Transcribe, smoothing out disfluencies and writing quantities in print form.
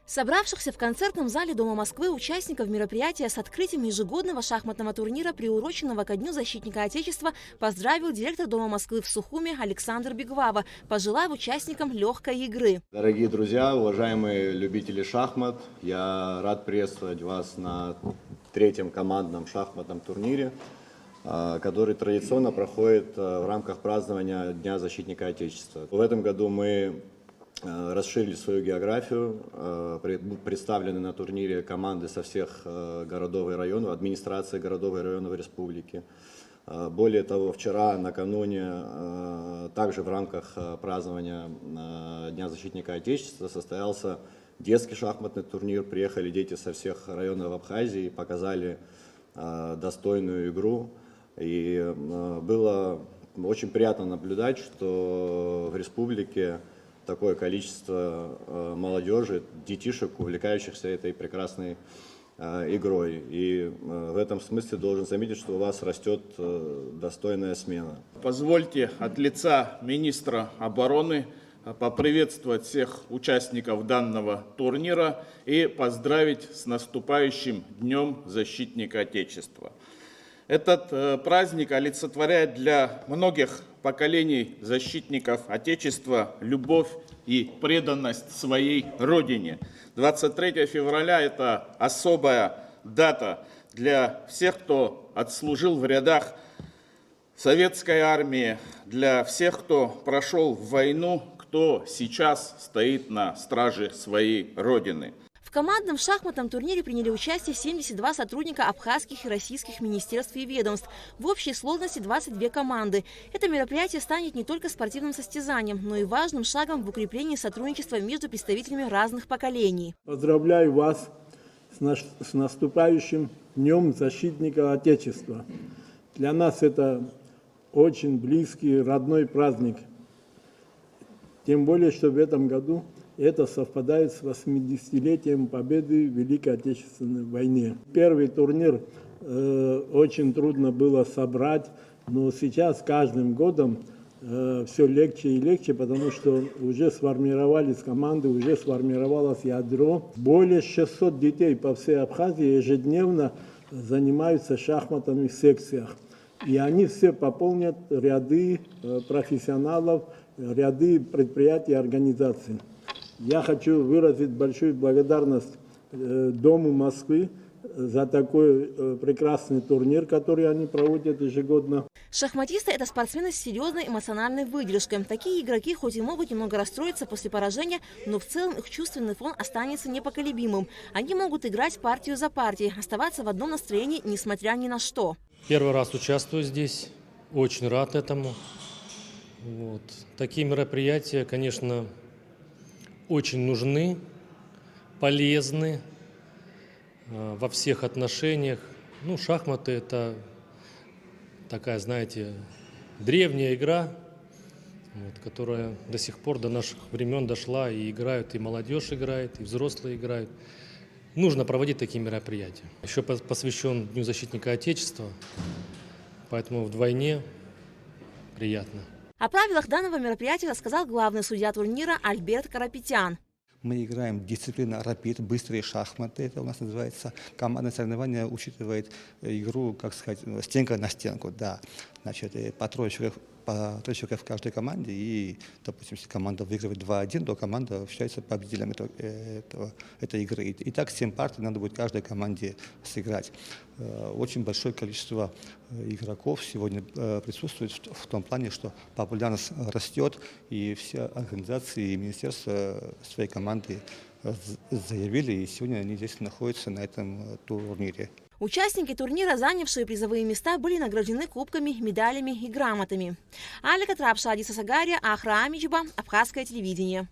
Собравшихся в концертном зале Дома Москвы участников мероприятия с открытием ежегодного шахматного турнира, приуроченного ко Дню защитника Отечества, поздравил директор Дома Москвы в Сухуми Александр Бегвава, пожелав участникам легкой игры. Дорогие друзья, уважаемые любители шахмат, я рад приветствовать вас на третьем командном шахматном турнире, который традиционно проходит в рамках празднования Дня защитника Отечества. В этом году мы расширили свою географию, представлены на турнире команды со всех городов и районов, администрации городов и районов республики. Более того, вчера, накануне, также в рамках празднования Дня защитника Отечества состоялся детский шахматный турнир. Приехали дети со всех районов Абхазии, показали достойную игру. И было очень приятно наблюдать, что в республике такое количество молодежи, детишек, увлекающихся этой прекрасной игрой. И в этом смысле должен заметить, что у вас растет достойная смена. Позвольте от лица министра обороны поприветствовать всех участников данного турнира и поздравить с наступающим Днем защитника Отечества. Этот праздник олицетворяет для многих поколений защитников Отечества любовь и преданность своей Родине. 23 февраля – это особая дата для всех, кто отслужил в рядах советской армии, для всех, кто прошел войну, кто сейчас стоит на страже своей Родины. В командном шахматном турнире приняли участие 72 сотрудника абхазских и российских министерств и ведомств. В общей сложности 22 команды. Это мероприятие станет не только спортивным состязанием, но и важным шагом в укреплении сотрудничества между представителями разных поколений. Поздравляю вас с наступающим Днем защитника Отечества. Для нас это очень близкий, родной праздник. Тем более, что в этом году это совпадает с 80-летием победы в Великой Отечественной войне. Первый турнир очень трудно было собрать, но сейчас каждым годом все легче и легче, потому что уже сформировались команды, уже сформировалось ядро. Более 600 детей по всей Абхазии ежедневно занимаются шахматами в секциях. И они все пополнят ряды профессионалов, ряды предприятий и организаций. Я хочу выразить большую благодарность Дому Москвы за такой прекрасный турнир, который они проводят ежегодно. Шахматисты – это спортсмены с серьезной эмоциональной выдержкой. Такие игроки хоть и могут немного расстроиться после поражения, но в целом их чувственный фон останется непоколебимым. Они могут играть партию за партией, оставаться в одном настроении, несмотря ни на что. Первый раз участвую здесь, очень рад этому. Вот. Такие мероприятия, конечно, очень нужны, полезны во всех отношениях. Ну, шахматы – это такая, знаете, древняя игра, вот, которая до сих пор, до наших времен дошла, и играют, и молодежь играет, и взрослые играют. Нужно проводить такие мероприятия. Еще посвящен Дню защитника Отечества, поэтому вдвойне приятно. О правилах данного мероприятия рассказал главный судья турнира Альберт Карапетян. Мы играем дисциплина рапид, быстрые шахматы, это у нас называется. Командное соревнование учитывает игру, как сказать, стенка на стенку, да. Значит, по трое человек в каждой команде, и, допустим, если команда выигрывает 2-1, то команда считается победителем этой игры. И так 7 партий надо будет каждой команде сыграть. Очень большое количество игроков сегодня присутствует в том плане, что популярность растет, и все организации и министерства своей команды заявили, и сегодня они здесь находятся на этом турнире. Участники турнира, занявшие призовые места, были награждены кубками, медалями и грамотами. Алика Трапша, Адиса Сагария, Ахра Амичба, Абхазское телевидение.